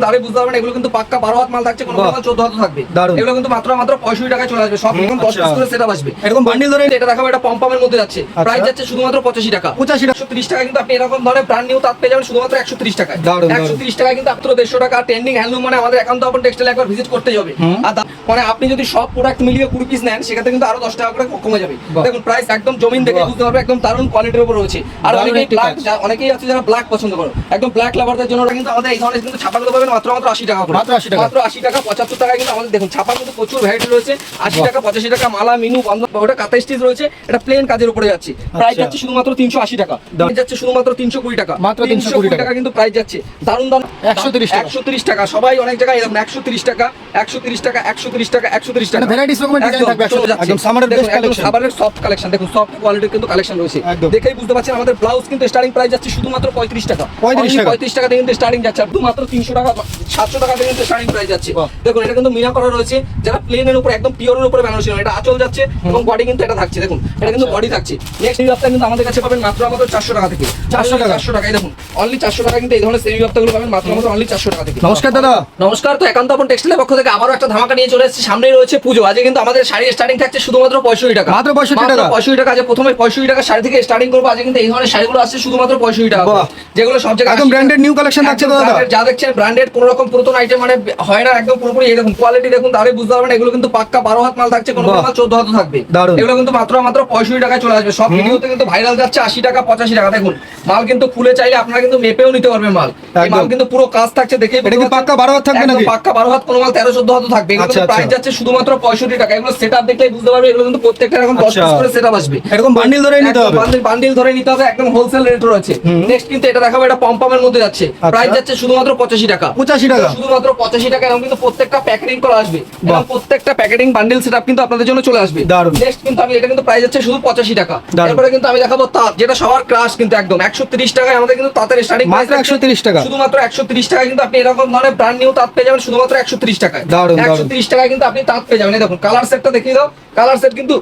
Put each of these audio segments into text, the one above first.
তাহলে বুঝতে পারবেন এগুলো কিন্তু পাক্কা 12 হাত মাল থাকছে, কোনো মাল 14 হাত থাকবে। এগুলো কিন্তু মাত্র 65 টাকায় চলে আসবে, সব এখন 10 পিস করে সেটআপ আসবে। এরকম বান্ডিল ধরে এটা দেখাবো, এটা পম্পমের মধ্যে যাচ্ছে, প্রাইস যাচ্ছে শুধুমাত্র 85 টাকা। 130 টাকা কিন্তু আপনি এরকম ধরনের ব্র্যান্ড নিউ তাঁত পেয়ে যাবেন শুধুমাত্র 130 টাকায়। 130 টাকা কিন্তু মাত্র 150 টাকা। ট্রেন্ডিং হ্যান্ডলুম মানে আমাদের একান্ত আপন টেক্সটাইল একবার ভিজিট করতেই হবে। আর মানে আপনি যদি সব প্রোডাক্ট মিলিয়ে 20 পিস নেন সেক্ষেত্রে কিন্তু আরো 10 টাকা করে কমে যাবে। দেখুন প্রাইস একদম জমিন দেখে বুঝতে পারবে, একদম দারুণ কোয়ালিটির উপর রয়েছে। আর অনেকেই আছে যারা ব্ল্যাক পছন্দ করে, একদম ব্ল্যাক লাভারদের জন্য কিন্তু আমাদের এই ধরনের কিন্তু ছাপাগুলো পাবেন মাত্র 80 টাকা করে। মাত্র 80 টাকা 75 টাকা কিন্তু আমাদের দেখুন ছাপার মধ্যে প্রচুর ভ্যারাইটি রয়েছে। 80 টাকা 85 টাকা মালা মিনু বন্ধ, ওটা কাঁথা স্টিচ রয়েছে, এটা প্লেন কাজের উপরে যাচ্ছে। প্রাইস যাচ্ছে শুধুমাত্র 380 টাকা, দাম যাচ্ছে শুধুমাত্র 320 টাকা। মাত্র 320 টাকা কিন্তু প্রাইস যাচ্ছে। দারুণ দাম 130 টাকা। সবাই অনেক জায়গায় এরকম 130 টাকা 130 টাকা 130 টাকা 130 টাকা ভ্যারাইটিস রকমের ডিজাইন থাকবে। একদম সামারের বেস্ট কালেকশন, সামারের সফট কালেকশন। দেখুন সফট কোয়ালিটির কিন্তু কালেকশন রয়েছে, দেখেই বুঝতে পারছেন। আমাদের ব্লাউজ কিন্তু স্টার্টিং প্রাইস যাচ্ছে শুধুমাত্র 35 টাকা। 35 টাকা থেকে কিন্তু স্টার্টিং যাচ্ছে, শুধুমাত্র 300 টাকা 700 টাকা থেকে কিন্তু স্টার্টিং প্রাইস যাচ্ছে। দেখুন এটা কিন্তু মিনা করা রয়েছে, যারা প্লেনের উপর একদম পিওরের উপরে বানানো ছিল, এটা আঁচল যাচ্ছে এবং বডি কিন্তু এটা থাকছে। দেখুন এটা কিন্তু বডি থাকছে। নেক্সট সেমি বাপ্তা কিন্তু আমাদের কাছে পাবেন মাত্র 400 টাকা থেকে। 400 টাকায় দেখুন অনলি 400 টাকা কিন্তু এই ধরনের সেমি বাপ্তাগুলো পাবেন মাত্র অনলি 400 টাকা থেকে। নমস্কার দাদা। নমস্কার। তো একান্ত আপন টেক্সটাইলের পক্ষ থেকে আবারও একটা ধামাকা নিয়ে চলে এসেছি। সামনেই রয়েছে পুজো, আজকে কিন্তু আমাদের শাড়ি স্টার্টিং থাকছে শুধুমাত্র 65 টাকা। মাত্র 65 টাকা। 65 টাকা। আজ প্রথমে 65 টাকা শাড়ি থেকে স্টার্টিং করব। আজকে কিন্তু এই ধরনের শাড়িগুলো আসছে শুধুমাত্র 65 টাকা, যেগুলো সব জায়গায় একদম ব্র্যান্ডেড নিউ কালেকশন থাকছে দাদা। যা দেখছেন ব্র্যান্ডেড, কোনো রকম পুরাতন আইটেম মানে হয় না, একদম পুরোপুরি এরকম কোয়ালিটি দেখুন, তাহলে বুঝতে পারবেন এগুলো কিন্তু পাক্কা 12 হাত মাল থাকছে, কোনো মাল 14 হাত থাকবে। এগুলো কিন্তু মাত্র 65 টাকায় চলে আসবে। সব ভিডিওতে কিন্তু ভাইরাল যাচ্ছে 80 টাকা 85 টাকা। দেখুন মাল কিন্তু খুলে চাইলে আপনারা কিন্তু মেপেও নিতে পারবেন মাল। এই মাল কিন্তু পুরো কাজ থাকছে, দেখে এটা কি পাক্কা 12 হাত থাকবে নাকি? পাক্কা 12 হাত, কোনো মাল 13 14 হাত থাকবে। এগুলো প্রাইস যাচ্ছে শুধুমাত্র 65 টাকা। এগুলো সেটআপ দেখলেই বুঝতে পারবে এগুলো কিন্তু প্রত্যেকটা এরকম 10 পিস করে সেটআপ আসবে। এরকম বান্ডিল ধরে নিতে হবে, বান্ডিল ধরে নিতে হবে, একদম হোলসেল রেট রয়েছে। নেক্সট কিন্তু এটা দেখাবো, এটা পম্পমের মধ্যে যাচ্ছে, প্রাইস যাচ্ছে শুধুমাত্র 85 টাকা। 85 টাকা, শুধুমাত্র 85 টাকা। এবং কিন্তু প্রত্যেকটা প্যাকেটিং করা আসবে, এবং প্রত্যেকটা প্যাকেটিং বান্ডিল সেটআপ কিন্তু আপনাদের জন্য চলে আসবে। নেক্সট কিন্তু আমি এটা কিন্তু প্রাইস যাচ্ছে শুধু 85 টাকা। এরপরে কিন্তু আমি দেখাবো তাঁত, যেটা সবার ক্রাশ কিন্তু একদম 130 টাকায় আমাদের কিন্তু তাঁতের স্টার্টিং মাত্র 130 টাকা। শুধুমাত্র 130 টাকা কিন্তু আপনি এরকম ধরনের ব্র্যান্ড নিউ তাঁত পেয়ে যাবেন শুধুমাত্র 130 টাকায়। 130 টাকায় কিন্তু আপনি তাঁত পেয়ে যাবেন। দেখুন কালার সেটটা দেখিয়ে দাও, কালার সেট কিন্তু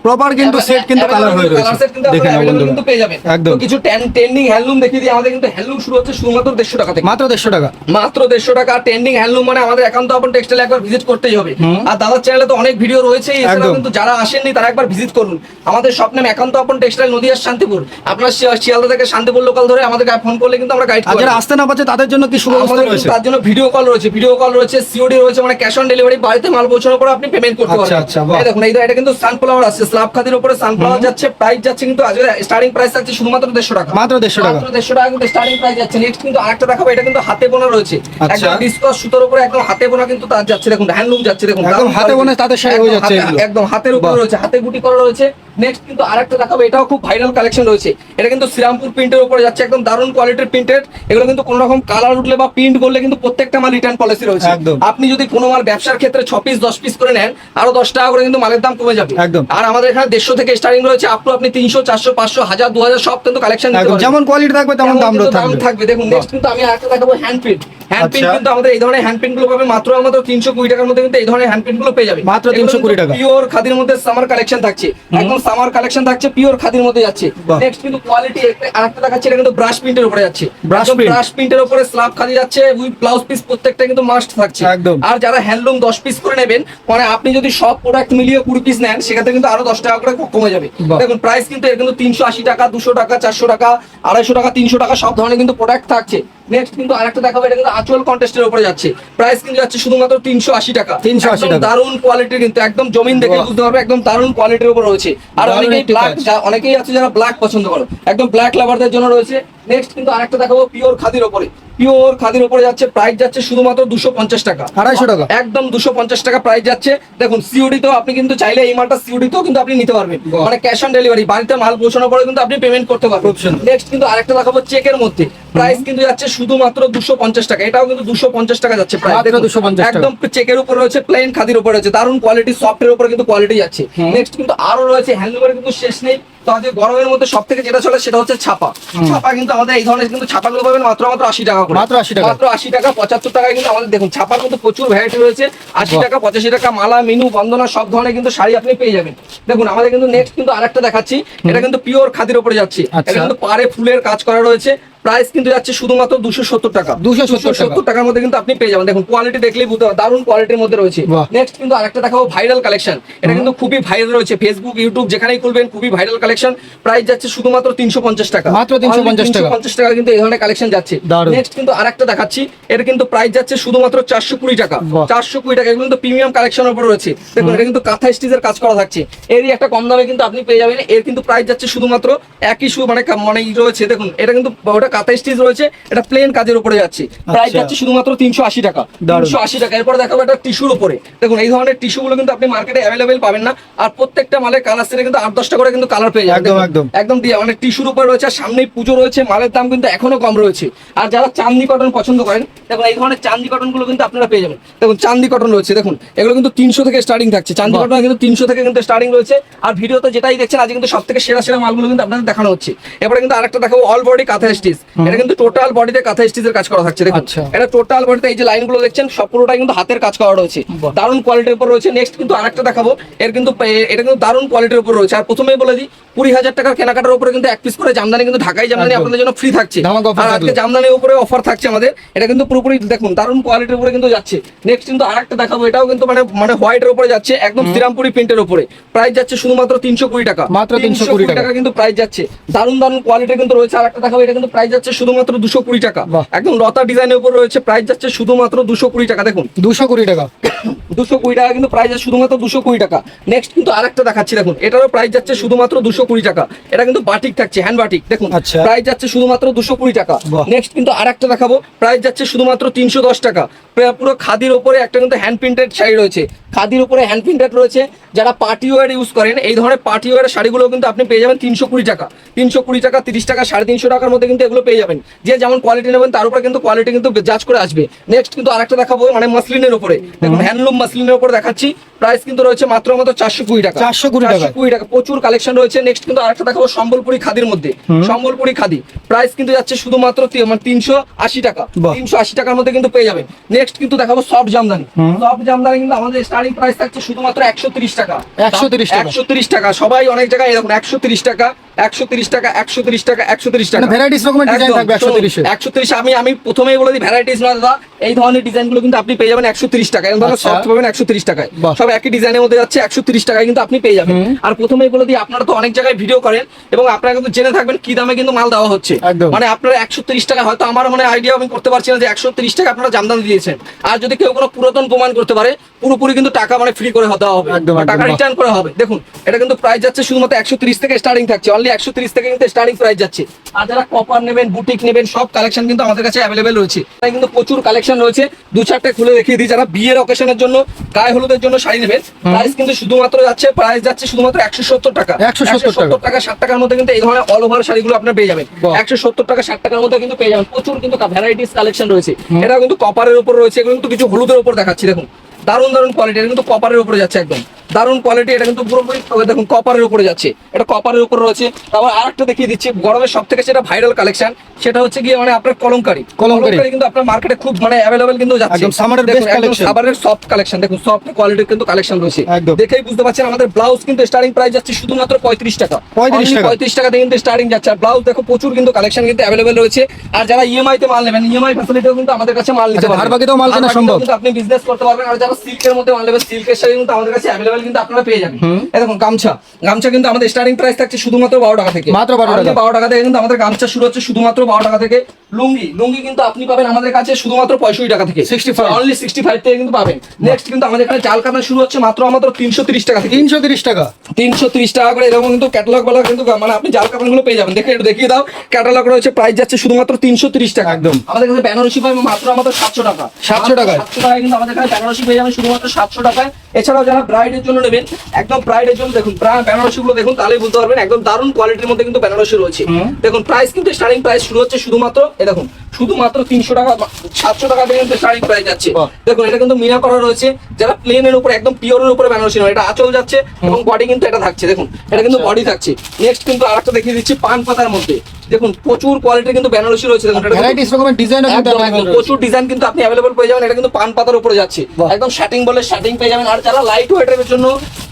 প্রপার কিন্তু সেট কিন্তু কালার হয়ে রয়েছে, দেখেন বন্ধুরা কিন্তু পেয়ে যাবেন। একদম কিছু ট্রেন্ডিং হ্যান্ডলুম দেখিয়ে দিই। আমাদের কিন্তু হ্যান্ডলুম শুরু হচ্ছে শুধুমাত্র 150 টাকা থেকে। মাত্র 150 টাকা। মাত্র 150 টাকা। ট্রেন্ডিং হ্যান্ডলুম মানে আমাদের একান্ত আপন টেক্সটাইল একবার ভিজিট করতেই হবে। আর দাদার চ্যানেলে তো অনেক ভিডিও রয়েছে, এছাড়াও কিন্তু যারা আসেননি তারা একবার ভিজিট করুন। আমাদের শপ নাম একান্ত আপন টেক্সটাইল, নদিয়ার শান্তিপুর। আপনার শিয়ালদা থেকে শান্তিপুর লোকাল ধরে আমাদেরকে ফোন করলে কিন্তু আমরা গাইড করব। যারা আসতে না পারছে তাদের জন্য কি সুব্যবস্থা রয়েছে? তার জন্য ভিডিও কল রয়েছে, সিওডি রয়েছে, মানে ক্যাশ অন ডেলিভারি, বাড়িতে মাল পৌঁছানোর পর আপনি পেমেন্ট করতে পারবেন। এই দেখুন এটা কিন্তু সানফ্লাওয়ার আছে, স্ল্যাব খাদির উপরে সানফ্লাওয়ার যাচ্ছে। প্রাইস যাচ্ছে কিন্তু আজকে স্টার্টিং প্রাইস আছে শুধুমাত্র 150 টাকা। মাত্র 150 টাকা। মাত্র 150 টাকা কিন্তু স্টার্টিং প্রাইস যাচ্ছে। নেক্সট কিন্তু আরেকটা দেখাবো, এটা কিন্তু হাতে বোনা রয়েছে, একদম ডিসকাস সুতোর উপরে একদম হাতে বোনা কিন্তু তার যাচ্ছে। দেখুন হ্যান্ডলুম যাচ্ছে, দেখুন একদম হাতে বোনা তাদের শাড়ি হয়ে যাচ্ছে, একদম হাতের উপরে রয়েছে, হাতে গুটি করা রয়েছে। নেক্সট কিন্তু আরেকটা দেখাবো, এটাও খুব ভাইরাল কালেকশন রয়েছে। এটা কিন্তু শ্রীরামপুর প্রিন্টের উপরে যাচ্ছে, একদম দারুণ কোয়ালিটির প্রিন্টেড। এগুলো কিন্তু কোনো রকম কালার উঠলে বা প্রিন্ট করলে কিন্তু প্রত্যেকটা মাল রিটার্ন পলিসি রয়েছে। আপনি যদি কোনো মাল ব্যবসার ক্ষেত্রে 6 পিস 10 পিস করে নেন, আরো 10 টাকা করে কিন্তু মালের দাম কমে যাবে। আর আমাদের এখানে 150 থেকে স্টার্টিং রয়েছে, আপ টু আপনি 300 400 500 1000 2000 সব কিন্তু কালেকশন নিতে পারবেন। যেমন কোয়ালিটি থাকবে তেমন দাম থাকবে। দেখুন নেক্সট কিন্তু আমি আরেকটা দেখাবো, হ্যান্ড প্রিন্ট। হ্যান্ড প্রিন্ট কিন্তু আমাদের এই ধরনের হ্যান্ড প্রিন্ট গুলো পাবেন মাত্র 320 টাকার মধ্যে কিন্তু এই ধরনের হ্যান্ড প্রিন্ট গুলো পেয়ে যাবেন মাত্র 320 টাকা। পিওর খাদির মধ্যে সামার কালেকশন থাকছে, একদম সামার কালেকশন থাকছে, পিওর খাদির মধ্যে যাচ্ছে। নেক্সট কিন্তু কোয়ালিটি আরেকটা দেখাচ্ছি, এটা কিন্তু ব্রাশ প্রিন্টের উপরে যাচ্ছে। ব্রাশ প্রিন্টের উপরে স্ল্যাব খাদি যাচ্ছে, উইথ ব্লাউজ পিস প্রত্যেকটা কিন্তু মাস্ট থাকছে। আর যারা হ্যান্ডলুম 10 পিস করে নেবেন, মানে আপনি যদি সব প্রোডাক্ট মিলিয়ে 20 পিস নেন সেক্ষেত্রে কিন্তু আরো 10 টাকা করে কমে যাবে। দেখুন প্রাইস কিন্তু এর কিন্তু 380 টাকা 200 টাকা 400 টাকা 250 টাকা 300 টাকা সব ধরনের কিন্তু প্রোডাক্ট থাকছে। নেক্সট কিন্তু আরেকটা দেখাবো, এটা কিন্তু আঁচল কন্টেস্টের উপরে যাচ্ছে, প্রাইস কিন্তু যাচ্ছে শুধুমাত্র 380 টাকা। 380 টাকা। দারুণ কোয়ালিটির কিন্তু একদম জমিন দেখে বুঝতে পারবে, একদম দারুণ কোয়ালিটির উপর রয়েছে। আর অনেকেই আছে যারা ব্ল্যাক পছন্দ করে, একদম ব্ল্যাক লাভারদের জন্য রয়েছে। নেক্সট কিন্তু আরেকটা দেখাবো পিওর খাদির উপরে, পিওর খাদির উপরে যাচ্ছে, প্রাইস যাচ্ছে শুধুমাত্র 250 টাকা 250 টাকা, একদম 250 টাকা প্রাইস যাচ্ছে। দেখুন সিওডি তো আপনি কিন্তু চাইলে এই মালটা সিওডি তো কিন্তু আপনি নিতে পারবেন, মানে ক্যাশ অন ডেলিভারি, বাড়িতে মাল পৌঁছানোর পরে কিন্তু আপনি পেমেন্ট করতে পারবেন। নেক্সট কিন্তু আরেকটা দেখাবো চেকের মধ্যে, প্রাইস কিন্তু যাচ্ছে শুধুমাত্র 250 টাকা। এটাও কিন্তু 250 টাকা যাচ্ছে প্রাইস, একদম চেকের উপর রয়েছে, প্লেন খাদির উপর রয়েছে, দারুণ কোয়ালিটি, সফটের উপরে কিন্তু কোয়ালিটি যাচ্ছে। নেক্সট কিন্তু আরো রয়েছে হ্যান্ডলুমের কিন্তু শেষ নেই। তো আজকে গরমের মধ্যে সব থেকে যেটা চলে সেটা হচ্ছে ছাপা। ছাপা কিন্তু আমাদের এই ধরনের কিন্তু ছাপাগুলো পাবেন মাত্র 80 টাকা করে, মাত্র 80 টাকা 75 টাকায় কিন্তু আমাদের দেখুন ছাপার কিন্তু প্রচুর ভ্যারাইটি রয়েছে। 80 টাকা 85 টাকা মালা মিনু বন্দনা সব ধরনের কিন্তু শাড়ি আপনি পেয়ে যাবেন। দেখুন আমাদের কিন্তু নেক্সট কিন্তু আরেকটা দেখাচ্ছি, এটা কিন্তু পিওর খাদির উপরে যাচ্ছে, এটা কিন্তু পারে ফুলের কাজ করা রয়েছে, প্রাইস কিন্তু যাচ্ছে শুধুমাত্র 270 টাকা। 270 টাকার মধ্যে কিন্তু আপনি পেয়ে যাবেন। দেখুন কোয়ালিটি দেখলেই বুঝতে পারবেন, দারুণ কোয়ালিটির মধ্যে রয়েছে। নেক্সট কিন্তু আরেকটা দেখাবো ভাইরাল কালেকশন, এটা কিন্তু খুবই ভাইরাল রয়েছে, ফেসবুক ইউটিউব যেখানেই খুলবেন খুবই ভাইরাল কালেকশন। প্রাইস যাচ্ছে শুধুমাত্র 350 টাকা, মাত্র 350 টাকা। 350 টাকা কিন্তু এই ধরনের কালেকশন যাচ্ছে। নেক্সট কিন্তু আরেকটা দেখাচ্ছি, এর কিন্তু প্রাইস যাচ্ছে শুধুমাত্র 420 টাকা। 420 টাকা, এগুলো কিন্তু প্রিমিয়াম কালেকশনের উপর রয়েছে। দেখুন এটা কিন্তু কাঁথা স্টিচের কাজ করা থাকছে, এরই একটা কম দামে কিন্তু আপনি পেয়ে যাবেন। এর কিন্তু প্রাইস যাচ্ছে শুধুমাত্র একই মানে রয়েছে। দেখুন এটা কিন্তু ওটা কাঁথা স্টিচ রয়েছে, এটা প্লেন কাজের উপরে যাচ্ছে। প্রাইস যাচ্ছে শুধুমাত্র 380 টাকা। 380 টাকা। এরপর দেখাবো একটা টিস্যুর উপরে। দেখুন এই ধরনের টিস্যু গুলো কিন্তু আপনি মার্কেটে অ্যাভেলেবেল পাবেন না, আর প্রত্যেকটা মালের কালার সেটে কিন্তু 8-10টা করে কিন্তু কালার পেয়ে যাবেন। একদম দিয়ে মানে টিস্যুর উপরে রয়েছে, আর সামনেই পুজো রয়েছে, মালের দাম কিন্তু এখনো কম রয়েছে। আর যারা চাঁদনি কটন পছন্দ করেন, দেখুন এই ধরনের চাঁদনি কটন গুলো কিন্তু আপনারা পেয়ে যাবেন। দেখুন চাঁদনি কটন রয়েছে, দেখুন এগুলো কিন্তু 300 থেকে স্টার্টিং থাকছে। চাঁদনি কটন কিন্তু 300 থেকে কিন্তু স্টার্টিং রয়েছে। আর ভিডিওতে যেটাই দেখছেন আজ কিন্তু সব থেকে সেরা সেরা মালগুলো কিন্তু আপনাদের দেখানো হচ্ছে। এবারে কিন্তু আরেকটা দেখাবো অল বডি কাঁথা স্টিচ, এটা কিন্তু টোটাল বডিতে কাঁথা স্টিচের কাজ করা থাকছে। দেখুন এটা টোটাল বডিতে এই যে লাইনগুলো দেখছেন সব পুরোটাই কিন্তু হাতের কাজ করা রয়েছে, দারুণ কোয়ালিটির উপর রয়েছে। নেক্সট কিন্তু আরেকটা দেখাবো, এর কিন্তু এটা কিন্তু দারুণ কোয়ালিটির উপর রয়েছে। আর প্রথমেই বলে দিই 20,000 টাকার কেনাকাটার উপরে কিন্তু এক পিস করে জামদানি কিন্তু ঢাকাই জামদানি আপনাদের জন্য ফ্রি থাকছে। আর আজকে জামদানির উপরে অফার থাকছে আমাদের, এটা কিন্তু পুরোপুরি দেখুন দারুণ কোয়ালিটির উপরে কিন্তু যাচ্ছে। নেক্সট কিন্তু আরেকটা দেখাবো, এটাও কিন্তু মানে হোয়াইটের উপরে যাচ্ছে, একদম শ্রীরামপুরি প্রিন্টের উপরে। প্রাইস যাচ্ছে শুধুমাত্র 320 টাকা, মাত্র 320 টাকা কিন্তু প্রাইস যাচ্ছে। দারুণ দারুণ কোয়ালিটির কিন্তু রয়েছে। আরেকটা দেখাবো, এটা কিন্তু প্রাইস যাচ্ছে শুধুমাত্র 220 টাকা, একদম লতা ডিজাইনের উপর রয়েছে। প্রাইস যাচ্ছে শুধুমাত্র 220 টাকা। দেখুন 220 টাকা, 220 টাকা কিন্তু প্রাইস আছে শুধুমাত্র 220 টাকা। নেক্সট কিন্তু আরেকটা দেখাচ্ছি, দেখুন এটারও প্রাইস যাচ্ছে শুধুমাত্র 220 টাকা। এটা কিন্তু বাটিক থাকছে, হ্যান্ড বাটিক। দেখুন প্রাইস যাচ্ছে শুধুমাত্র 220 টাকা। নেক্সট কিন্তু আরেকটা দেখাবো, প্রাইস যাচ্ছে শুধুমাত্র 310 টাকা। পুরো খাদির উপরে একটা কিন্তু হ্যান্ড প্রিন্টেড শাড়ি রয়েছে, খাদির উপরে হ্যান্ড প্রিন্টেড রয়েছে। যারা পার্টি ওয়্যার ইউজ করেন, এই ধরনের পার্টি ওয়্যার শাড়িগুলো কিন্তু আপনি পেয়ে যাবেন 320 টাকা, 320 টাকা, 30 টাকা, 350 টাকার মধ্যে কিন্তু এগুলো পেয়ে যাবেন। যে যেমন কোয়ালিটি নেবেন তার উপরে কিন্তু কোয়ালিটি কিন্তু জাজ করে আসবে। নেক্সট কিন্তু আরেকটা দেখাবো, মানে মাসলিনের উপরে। দেখুন হ্যান্ডলুম মাসলিনের উপরে দেখাচ্ছি, প্রাইস কিন্তু রয়েছে মাত্র 420 টাকা। 420 টাকা, প্রচুর কালেকশন রয়েছে। নেক্সট কিন্তু আরেকটা দেখাবো সম্বলপুরি খাদির মধ্যে, সম্বলপুরি খাদি। প্রাইস কিন্তু যাচ্ছে শুধুমাত্র 380 টাকা, 380 টাকার মধ্যে কিন্তু পেয়ে যাবেন। নেক্সট কিন্তু দেখাবো সফট জামদানি। সফট জামদানি কিন্তু আমাদের স্টার্টিং প্রাইস থাকছে শুধুমাত্র 130 টাকা। 130 টাকা, সবাই অনেক জায়গায় এরকম 130 টাকা, 130 টাকা, 130 টাকা, 130 টাকা। ভ্যারাইটিস রকমের ডিজাইন থাকবে 130 এ। 130 আমি প্রথমেই বলে দিই ভ্যারাইটিস না দাদা, এই ধরনের ডিজাইনগুলো কিন্তু আপনি পেয়ে যাবেন 130 টাকা। এই ধরনের সফট পাবেন 130 টাকায়, সব একই ডিজাইনের মধ্যে যাচ্ছে। 130 টাকায় কিন্তু আপনি পেয়ে যাবেন। আর প্রথমেই বলে দিই, আপনারা তো অনেক জায়গায় ভিডিও করেন এবং আপনারা কিন্তু জেনে থাকবেন কি দামে কিন্তু মাল দেওয়া হচ্ছে। মানে আপনারা 130 টাকা, হয়তো আমার মানে আইডিয়া আমি করতে পারছি না যে 130 টাকা আপনারা জামদানি দিয়েছেন। আর যদি কেউ কোনো পুরাতন প্রমাণ করতে পারে, পুরোপুরি কিন্তু টাকা মানে ফ্রি করে দেওয়া হবে, টাকা রিটার্ন করা হবে। দেখুন এটা কিন্তু প্রাইস যাচ্ছে শুধুমাত্র 130 থেকে স্টার্টিং থাকছে, অনলি 130 থেকে কিন্তু স্টার্টিং প্রাইস যাচ্ছে। আর যারা কপার নেবেন, বুটিক নেবেন, সব কালেকশন কিন্তু আমাদের কাছে অ্যাভেলেবেল রয়েছে। তাই কিন্তু প্রচুর কালেকশন রয়েছে, 2-4টা খুলে দেখিয়ে দিই। যারা বিয়ের অকেশনের জন্য, গায়ে হলুদের জন্য শাড়ি নেবেন, প্রাইস কিন্তু শুধুমাত্র যাচ্ছে, প্রাইস যাচ্ছে শুধুমাত্র 170 টাকা। 170 টাকা, 60 টাকার মধ্যে কিন্তু এই ধরনের অল ওভার শাড়িগুলো আপনারা পেয়ে যাবেন। 170 টাকা, 60 টাকার মধ্যে কিন্তু পেয়ে যাবেন। প্রচুর কিন্তু ভ্যারাইটিস কালেকশন রয়েছে। এটা কিন্তু কপারের উপর রয়েছে, এগুলো কিন্তু কিছু হলুদের উপর দেখাচ্ছি। দেখুন দারুণ দারুণ কোয়ালিটি, এটা কিন্তু কপারের উপরে যাচ্ছে, একদম দারুণ কোয়ালিটি। এটা কিন্তু পুরোপুরি দেখুন কপারের উপরে যাচ্ছে, এটা কপারের উপর রয়েছে। তারপর আরেকটা দেখিয়ে দিচ্ছি, গরমের সব থেকে যেটা ভাইরাল কালেকশন, সেটা হচ্ছে গিয়ে মানে আপনার কলমকারি কিন্তু আপনার মার্কেটে খুব মানে অ্যাভেলেবেল কিন্তু যাচ্ছে। সামারের সফট কালেকশন, দেখুন সফট কোয়ালিটির কিন্তু কালেকশন রয়েছে, দেখেই বুঝতে পারছেন। আমাদের ব্লাউজ কিন্তু স্টার্টিং প্রাইস যাচ্ছে শুধুমাত্র 35 টাকা, 35 টাকা থেকে কিন্তু স্টার্টিং যাচ্ছে। আর ব্লাউজ দেখো প্রচুর কিন্তু কালেকশন কিন্তু অ্যাভেলেবেল রয়েছে। আর যারা ইএমআই তে মাল নেবেন, ইএমআই ফ্যাসিলিটিও কিন্তু আমাদের কাছে মাল নিতে পারবেন, মাল কেনা সম্ভব, আপনি বিজনেস করতে পারবেন। আর যারা সিল্কের মধ্যে মাল নেবেন, সিল্কের শাড়ি কিন্তু আমাদের কাছে অ্যাভেলেবেল কিন্তু আপনারা পেয়ে যাবেন। দেখুন গামছা কিন্তু আমাদের স্টার্টিং প্রাইস থাকছে শুধুমাত্র 12 টাকা থেকে, মাত্র 12 টাকা থেকে কিন্তু আমাদের গামছা শুরু হচ্ছে শুধুমাত্র 12 টাকা থেকে। লুঙ্গি কিন্তু আপনি পাবেন আমাদের কাছে শুধুমাত্র 65 টাকা থেকে, 65 অনলি 65 থেকে কিন্তু পাবেন। নেক্সট কিন্তু আমাদের এখানে চাল কাটা শুরু হচ্ছে মাত্র 330 টাকা থেকে, 330 টাকা, 330 টাকা করে। এরকম কিন্তু ক্যাটালগ বলা কিন্তু মানে আপনি জাল কাপড়গুলো পেয়ে যাবেন। দেখে একটু দেখিয়ে দাও, ক্যাটালগ রয়েছে, প্রাইস যাচ্ছে শুধুমাত্র 330 টাকা। একদম আমাদের কাছে বেনারসি পাবেন মাত্র 700 টাকা, 700 টাকায় কিন্তু আমাদের এখানে বেনারসি পেয়ে যাবেন শুধুমাত্র 700 টাকায়। এছাড়াও যারা ব্রাইডের জন্য নেবেন, একদম ব্রাইডের জন্য দেখুন বেনারসি গুলো দেখুন, তাহলেই বুঝতে পারবেন একদম দারুণ কোয়ালিটির মধ্যে কিন্তু বেনারসি রয়েছে। দেখুন প্রাইস কিন্তু স্টার্টিং প্রাইস শুরু হচ্ছে শুধুমাত্র দেখুন শুধুমাত্র 300 টাকা, 700 টাকা থেকে কিন্তু স্টার্টিং প্রাইস যাচ্ছে। দেখুন এটা কিন্তু মিনা করা রয়েছে, যারা প্লেনের উপরে একদম পিওরের উপরে বেনারসি নয়, এটা আঁচল যাচ্ছে এবং বডি কিন্তু এটা থাকছে। দেখুন এটা কিন্তু বডি থাকছে। নেক্সট কিন্তু আরেকটা দেখিয়ে দিচ্ছি পান পাতার মধ্যে, দেখুন প্রচুর কোয়ালিটি কিন্তু বেনারসি রয়েছে, দেখুন এটা কিন্তু ভ্যারাইটিস রকমের ডিজাইনও কিন্তু একদম available একদম রয়েছে। প্রচুর ডিজাইন কিন্তু আপনি অ্যাভেলেবল পেয়ে যাবেন। এটা কিন্তু পান পাতার উপরে যাচ্ছে, বাহ। একদম শার্টিং বলে শার্টিং পেয়ে যাবেন। আর যারা লাইট ওয়েটের জন্য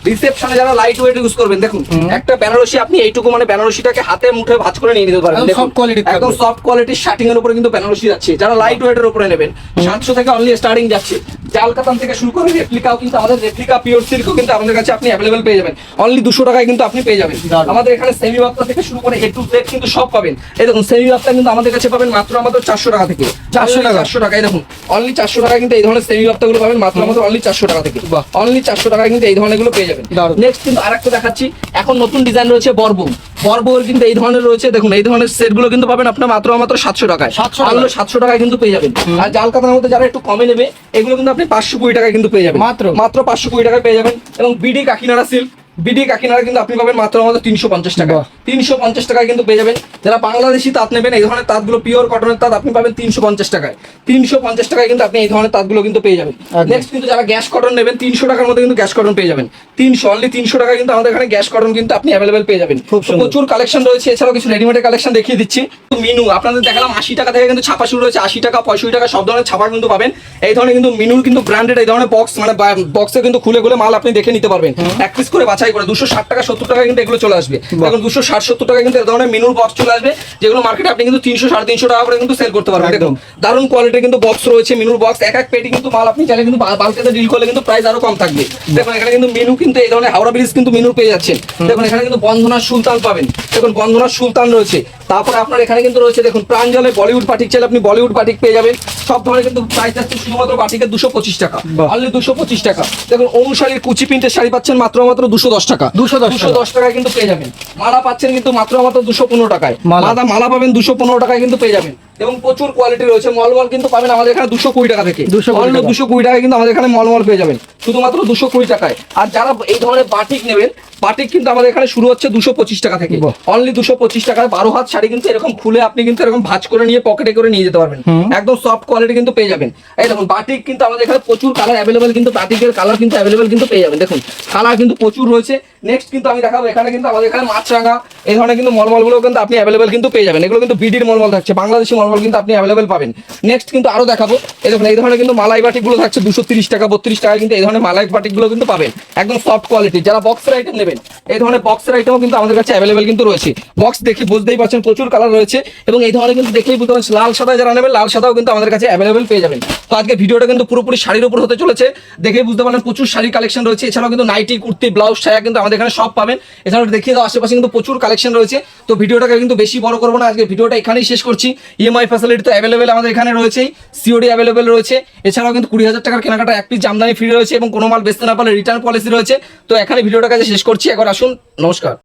রিসেপশনে যারা লাইট ওয়েট ইউজ করবেন, দেখুন একটা বেনারসি আপনি এইটুকু মানে বেনারসিটাকে হাতে মুঠে ভাঁজ করে নিয়ে নিতে পারবেন। একদম দেখুন, soft quality থাকবে। একদম সফট কোয়ালিটির শার্টিং এর উপরে কিন্তু বেনারসি যাচ্ছে। যারা লাইট ওয়েটের উপরে নেবেন 700 থেকে অনলি স্টার্টিং যাচ্ছে। জাল কাতান থেকে শুরু করে রেপ্লিকাও কিন্তু আমাদের রেপ্লিকা পিওর সিল্কও কিন্তু আমাদের কাছে আপনি অ্যাভেলেবল পেয়ে যাবেন। অনলি 200 টাকায় কিন্তু আপনি পেয়ে যাবেন। দারুণ। আমাদের এখানে সেমি বাপ্তা থেকে শুরু করে এ টু জেড কিন্তু সব পাবেন। এই দেখুন সেমি বাপ্তা কিন্তু আমাদের কাছে পাবেন মাত্র 400 টাকা থেকে। 400 টাকা? 400 টাকায় দেখুন অনলি 400 টাকায় কিন্তু এই ধরনের সেমি বাপ্তা গুলো পাবেন মাত্র অনলি 400 টাকা থেকে। বাহ। অনলি 400 টাকায় কিন্তু এই ধরনের গুলো পেয়ে যাবেন। দারুণ। নেক্সট কিন্তু আরেকটা দেখাচ্ছি, এখন নতুন ডিজাইন রয়েছে বর্বর। বর্বর কিন্তু এই ধরনের রয়েছে, দেখুন এই ধরনের সেট গুলো কিন্তু পাবেন আপনার মাত্র 700 টাকায়। 700 টাকায়? অনলি 700 টাকায় কিন্তু পেয়ে যাবেন। আর জাল কাতানের মধ্যে যারা একটু কমে নেবে এগুলো কিন্তু আপনি 520 টাকায় কিন্তু পেয়ে যাবেন। মাত্র? মাত্র 520 টাকায় পেয়ে যাবেন। এবং BD Kakinara silk, BD Kakinara কিন্তু আপনি পাবেন মাত্র 350 টাকা। বাহ। 350 টাকায় কিন্তু পেয়ে যাবেন। যারা বাংলাদেশি তাঁত নেবেন এই ধরনের তাঁতগুলো পিওর কটনের তাঁত আপনি পাবেন 350 টাকায়। 350 টাকায় কিন্তু আপনি এই ধরনের তাঁতগুলো কিন্তু পেয়ে যাবেন। একদম। নেক্সট কিন্তু যারা গ্যাস কটন নেবেন 300 টাকার মধ্যে কিন্তু গ্যাস কটন পেয়ে যাবেন। অনলি 300 টাকায় কিন্তু আমাদের এখানে গ্যাস কটন কিন্তু আপনি অ্যাভেলেবেল পেয়ে যাবেন। খুব সুন্দর। প্রচুর কালেকশন রয়েছে, এছাড়াও কিছু রেডিমেড কালেকশন দেখিয়ে দিচ্ছি। মিনু আপনাদের দেখালাম 80 টাকা থেকে কিন্তু ছাপা শুরু হয়েছে। 80 টাকা 65 টাকা সব ধরনের ছাপা কিন্তু পাবেন। এই ধরনের কিন্তু মিনুর কিন্তু ব্র্যান্ডেড এই ধরনের বক্স মানে বক্সে কিন্তু খুলে খুলে মাল আপনি দেখে নিতে পারবেন। এক পিস করে বাছাই করে 260 টাকা 70 টাকা কিন্তু এগুলো চলে আসবে। দেখুন 260-70 টাকা কিন্তু এই ধরনের মিনুর বক্স চলে আসবে, যেগুলো মার্কেটে আপনি কিন্তু 300-350 টাকা করে কিন্তু সেল করতে পারবেন। একদম। দেখুন দারুণ কোয়ালিটির কিন্তু বক্স রয়েছে মিনুর বক্স। এক এক পেটি কিন্তু মাল আপনি চাইলে কিন্তু বালতিতে ডিল করলে কিন্তু প্রাইস আরো কম থাকবে। দেখুন এখানে কিন্তু মেনু কিন্তু এই ধরনের হাওড়া ব্রিজ কিন্তু মেনু পেয়ে যাচ্ছেন। দেখুন এখানে কিন্তু বন্ধনার সুলতান পাবেন। দেখুন বন্ধনার সুলতান রয়েছে। তারপরে আপনার এখানে কিন্তু রয়েছে দেখুন প্রাঞ্জলে বলিউড বাটিক চাইলে আপনি বলিউড বাটিক পেয়ে যাবেন। সব ধরনের কিন্তু প্রাইস যাচ্ছে শুধুমাত্র বাটিকের 225 টাকা। বাহ। অনলি 225 টাকা। দেখুন অনুসারীর কুচি প্রিন্টের শাড়ি পাচ্ছেন মাত্র 210 টাকা। 210 টাকায় কিন্তু পেয়ে যাবেন। মালা পাচ্ছেন কিন্তু মাত্র 215 টাকায়। মালা। মালা পাবেন 215 টাকায় কিন্তু পেয়ে যাবেন। এবং প্রচুর কোয়ালিটি রয়েছে। মলমল কিন্তু পাবেন আমাদের এখানে 220 টাকা থেকে। 220 টাকা। 220 টাকায় কিন্তু আমাদের এখানে মলমল পেয়ে যাবেন শুধুমাত্র 220 টাকায়। আর যারা এই ধরনের বাটিক নেবেন, বাটিক কিন্তু আমাদের এখানে শুরু হচ্ছে 225 টাকা থেকে। বাহ। অনলি 225 টাকায় 12 হাত শাড়ি কিন্তু এরকম খুলে আপনি কিন্তু এরকম ভাঁজ করে নিয়ে পকেটে করে নিয়ে যেতে পারবেন। একদম সফট কোয়ালিটি কিন্তু পেয়ে যাবেন। এই দেখুন বাটিক কিন্তু আমাদের এখানে প্রচুর কালার অ্যাভেলেবেল, কিন্তু বাটিকের কালার কিন্তু অ্যাভেলেবেল কিন্তু পেয়ে যাবেন। দেখুন কালার কিন্তু প্রচুর রয়েছে। নেক্সট কিন্তু আমি দেখাবো এখানে কিন্তু আমাদের এখানে মাছরাঙা এই ধরনের কিন্তু মলমলগুলো কিন্তু আপনি অ্যাভেলেবেল কিন্তু পেয়ে যাবেন। এগুলো কিন্তু বিডির মলমল থাকছে, বাংলাদেশি মলমল কিন্তু আপনি অ্যাভেলেবেল পাবেন। নেক্সট কিন্তু আরো দেখাবো এই দেখুন এই ধরনের কিন্তু মালাই বাটিকগুলো থাকছে 230 টাকা 32 টাকা কিন্তু এই ধরনের মালাই বাটিকগুলো কিন্তু পাবেন একদম সফট কোয়ালিটি। যারা বক্সের আইটেম নেবেন এই ধরনের বক্সের আইটেমও কিন্তু আমাদের কাছে অ্যাভেলেবেল কিন্তু রয়েছে। বক্স দেখে বুঝতেই পারছেন প্রচুর কালার রয়েছে। এবং এই ধরনের কিন্তু দেখেই বুঝতে পারছেন লাল সাদা যারা নেবেন লাল সাদাও কিন্তু আমাদের কাছে অ্যাভেলেবেল পেয়ে যাবেন। তো আজকে ভিডিওটা কিন্তু পুরোপুরি শাড়ির উপর হতে চলেছে, দেখেই বুঝতে পারলেন প্রচুর শাড়ি কালেকশন রয়েছে। এছাড়াও কিন্তু নাইটি কুর্তি ব্লাউজ ছায়া কিন্তু আমাদের এখানে সব পাবেন। এছাড়াও দেখিয়ে দাও আশেপাশে কিন্তু প্রচুর কালেকশন রয়েছে। তো ভিডিওটাকে কিন্তু বেশি বড় করবো না, আজকে ভিডিওটা এখানেই শেষ করছি। ইএমআই ফ্যাসিলিটি তো অ্যাভেলেবেল আমাদের এখানে রয়েছেই, সিওডি অ্যাভেলেবেল রয়েছে। এছাড়াও কিন্তু 20,000 টাকার কেনাকাটা এক পিস জামদানি ফ্রি রয়েছে এবং কোনো মাল বেচতে না পারলে রিটার্ন পলিসি রয়েছে। তো এখানে ভিডিওটা কাছে শেষ করছি। একবার আসুন, নমস্কার।